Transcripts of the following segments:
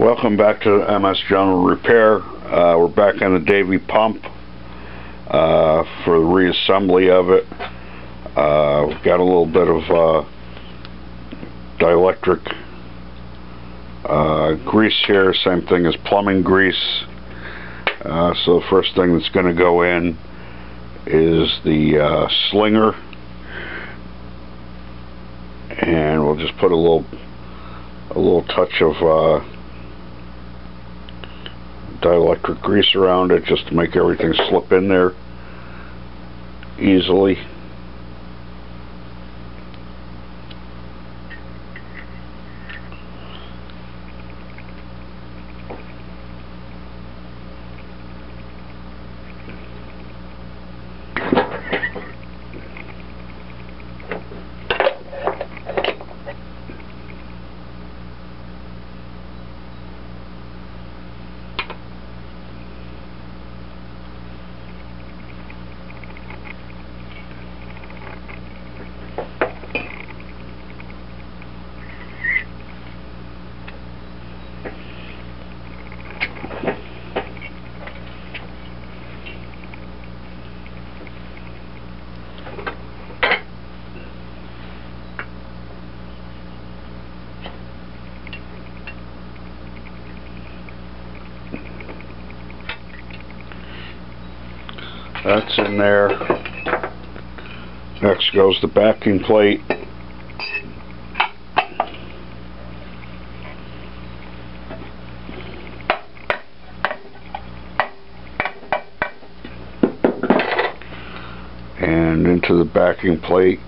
Welcome back to MS General Repair. We're back on the Davey pump for the reassembly of it. We've got a little bit of dielectric grease here, same thing as plumbing grease. So the first thing that's going to go in is the slinger, and we'll just put a little touch of dielectric grease around it just to make everything slip in there easily. That's in there. Next goes the backing plate. And into the backing plate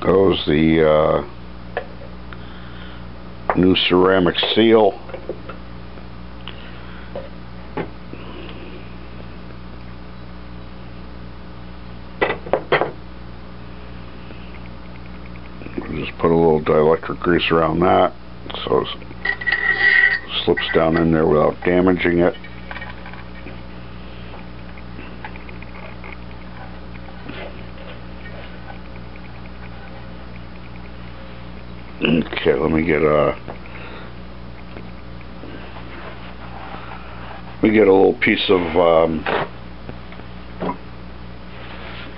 goes the new ceramic seal. Just put a little dielectric grease around that so it slips down in there without damaging it. Okay, let me get a little piece of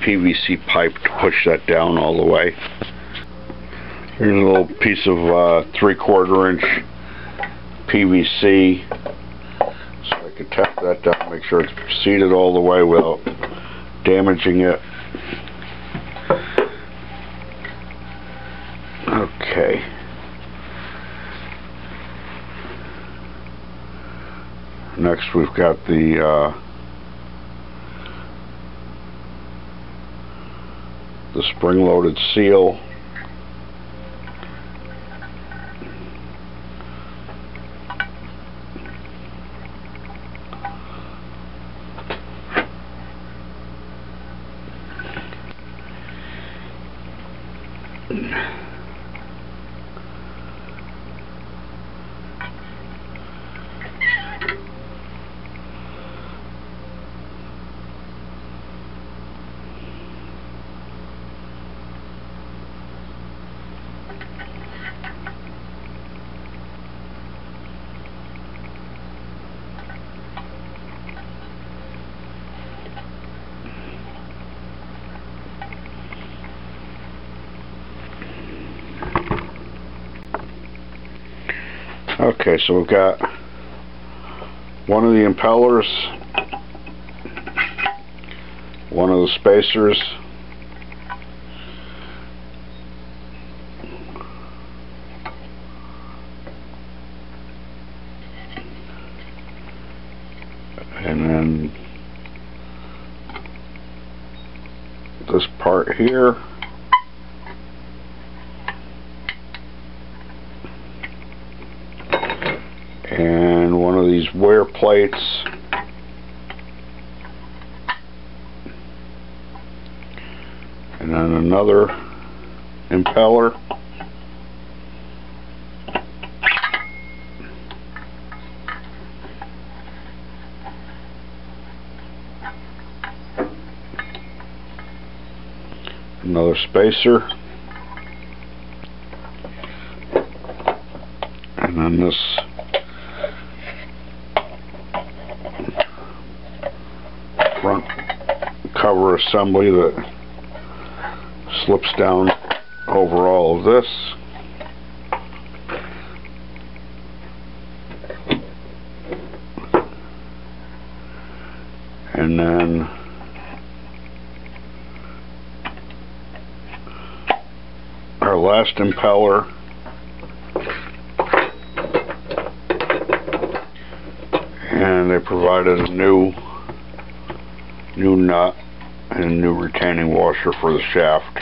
PVC pipe to push that down all the way. Here's a little piece of 3/4 inch PVC, so I can tap that down, make sure it's seated all the way without damaging it. Okay. Next we've got the spring-loaded seal. Okay, so we've got one of the impellers, one of the spacers, and then this part here. And one of these wear plates, and then another impeller, another spacer, then this front cover assembly that slips down over all of this. And then our last impeller, and they provided a new nut and a new retaining washer for the shaft.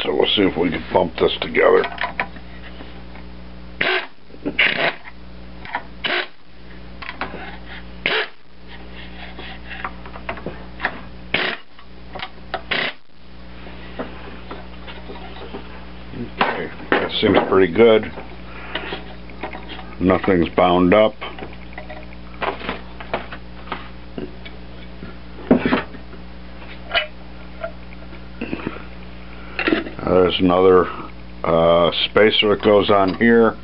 So we'll see if we can bump this together. Okay, that seems pretty good. Nothing's bound up. There's another spacer that goes on here.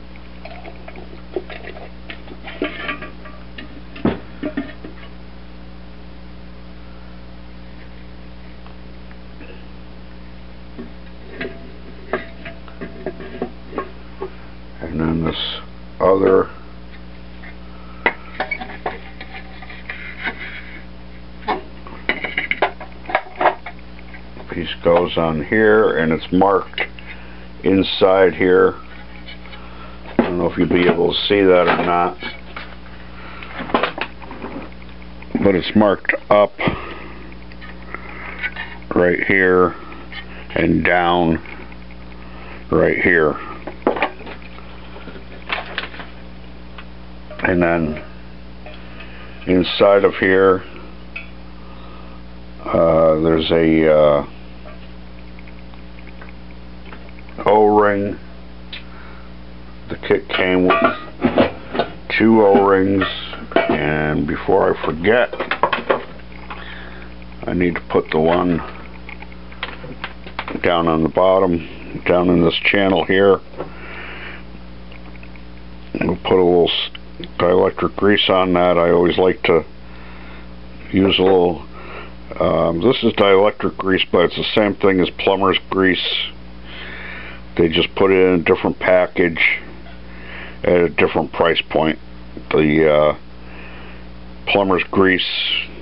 And then this other piece goes on here, and it's marked inside here. I don't know if you'll be able to see that or not, but it's marked up right here and down right here. And then inside of here there's a O-ring. The kit came with 2 O-rings, and before I forget, I need to put the one down on the bottom, down in this channel here. We'll put a little dielectric grease on that. I always like to use a little, this is dielectric grease, but it's the same thing as plumber's grease. They just put it in a different package at a different price point. The plumber's grease,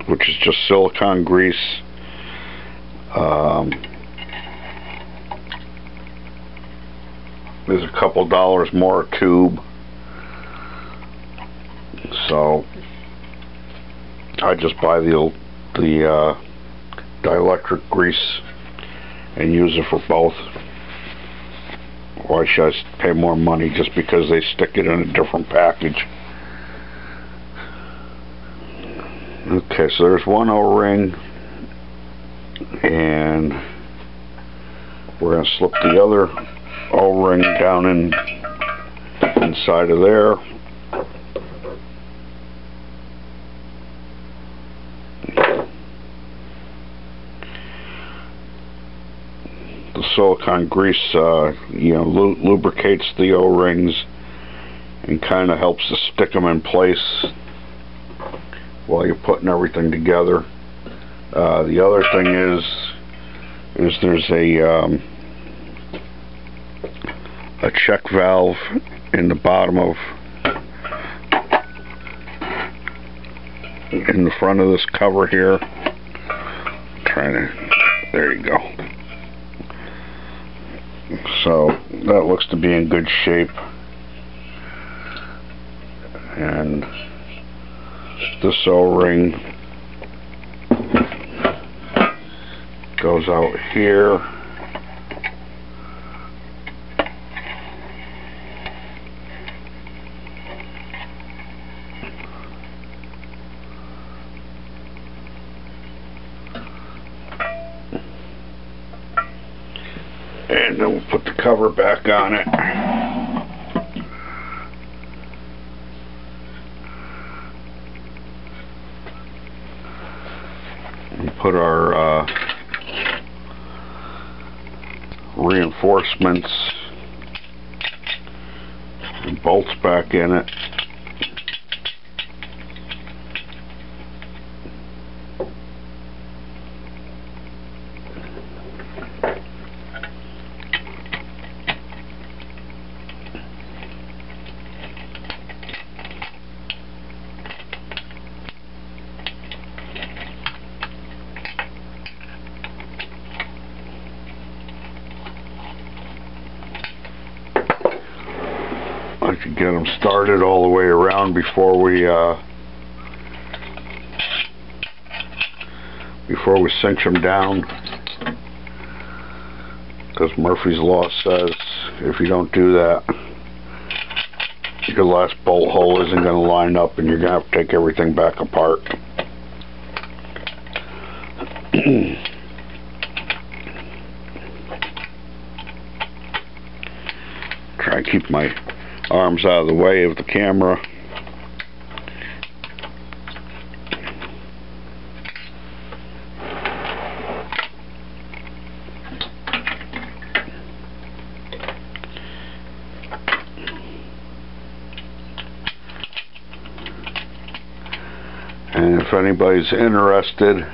which is just silicone grease, is a couple dollars more a tube. So I just buy the dielectric grease and use it for both. Why should I pay more money just because they stick it in a different package? Okay, so there's one O-ring, and we're going to slip the other O-ring down inside of there. The silicone grease, lubricates the O-rings and kind of helps to stick them in place while you're putting everything together. The other thing is there's a check valve in the bottom of, in the front of this cover here. There you go. So that looks to be in good shape, and this O-ring goes out here. And then we'll put the cover back on it. And put our reinforcements and bolts back in it. I could get them started all the way around before we cinch them down, because Murphy's Law says if you don't do that, your last bolt hole isn't going to line up and you're going to have to take everything back apart. Try to keep my arms out of the way of the camera. And if anybody's interested,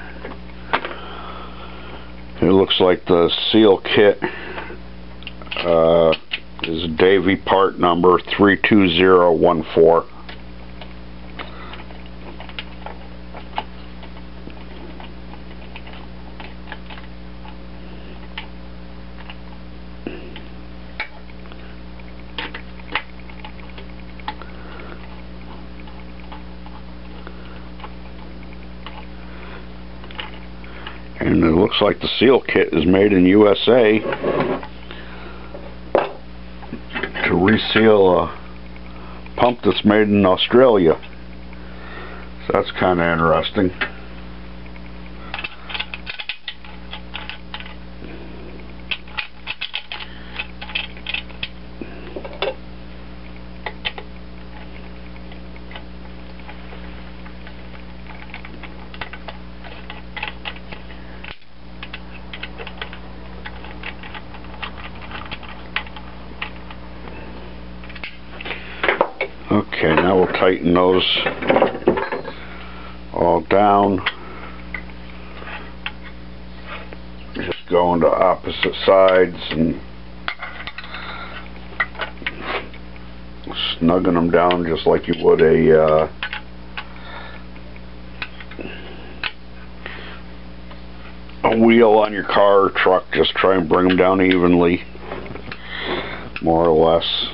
it looks like the seal kit is Davey part number 32014. And it looks like the seal kit is made in USA to reseal a pump that's made in Australia. So that's kind of interesting. Okay, now we'll tighten those all down. Just going to opposite sides and snugging them down just like you would a wheel on your car or truck. Just try and bring them down evenly, more or less.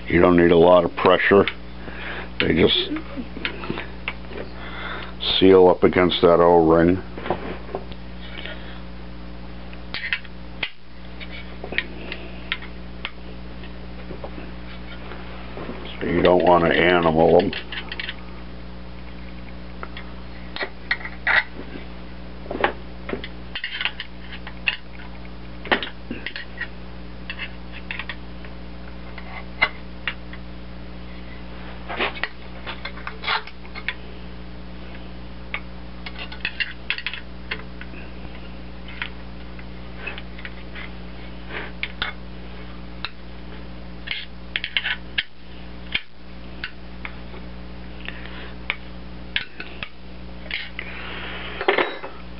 You don't need a lot of pressure. They just seal up against that O-ring. So you don't want to animal them.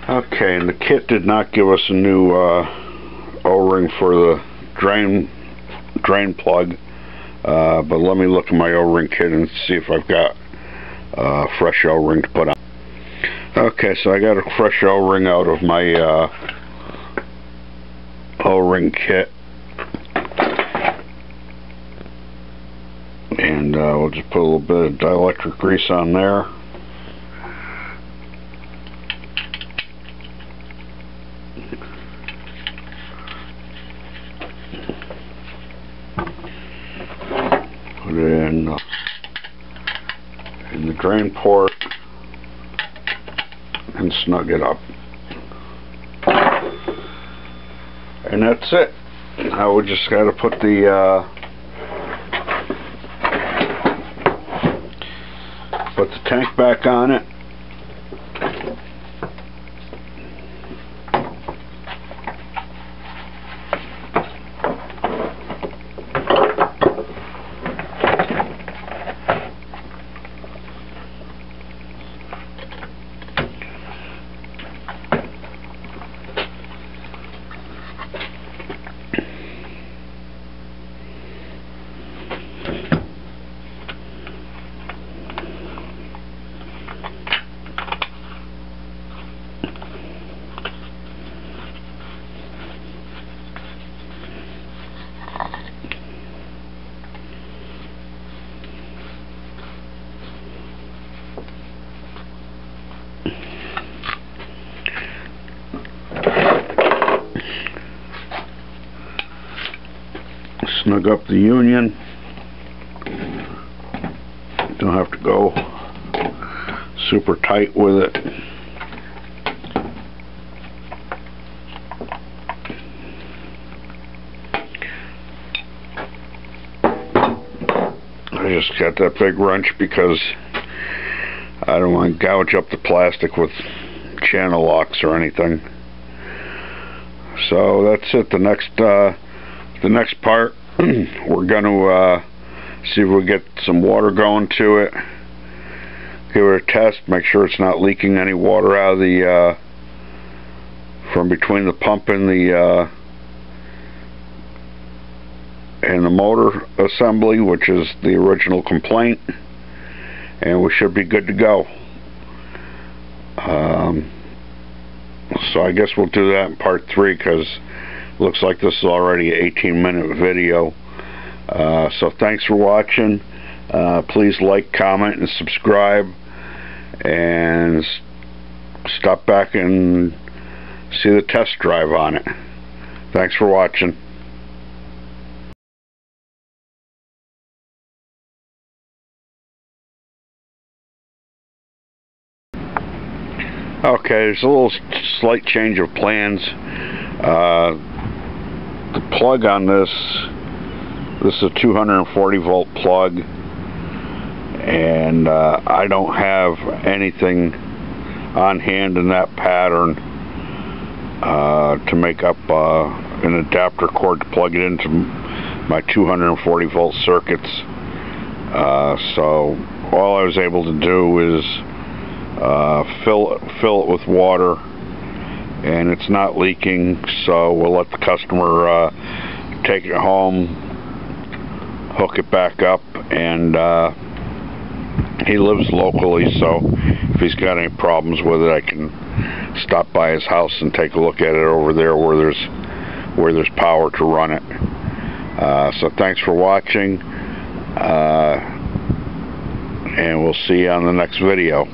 Okay, and the kit did not give us a new O-ring for the drain plug, but let me look at my O-ring kit and see if I've got a fresh O-ring to put on. Okay, so I got a fresh O-ring out of my O-ring kit, and And we'll just put a little bit of dielectric grease on there. Put it in the drain port and snug it up. And that's it. Now we just got to put the tank back on it. Snug up the union. Don't have to go super tight with it. I just got that big wrench because I don't want to gouge up the plastic with channel locks or anything. So that's it. The next part, we're going to see if we get some water going to it. Give it a test, make sure it's not leaking any water out of the from between the pump and the motor assembly, which is the original complaint, and we should be good to go. So I guess we'll do that in part 3, because it looks like this is already an 18-minute video. So thanks for watching. Please like, comment, and subscribe, and stop back and see the test drive on it. Thanks for watching. Okay, there's a little slight change of plans. The plug on this is a 240 volt plug, and I don't have anything on hand in that pattern to make up an adapter cord to plug it into my 240 volt circuits. So all I was able to do is fill it with water, and it's not leaking, so we'll let the customer take it home, hook it back up, and he lives locally, so if he's got any problems with it, I can stop by his house and take a look at it over there where there's power to run it. So thanks for watching, and we'll see you on the next video.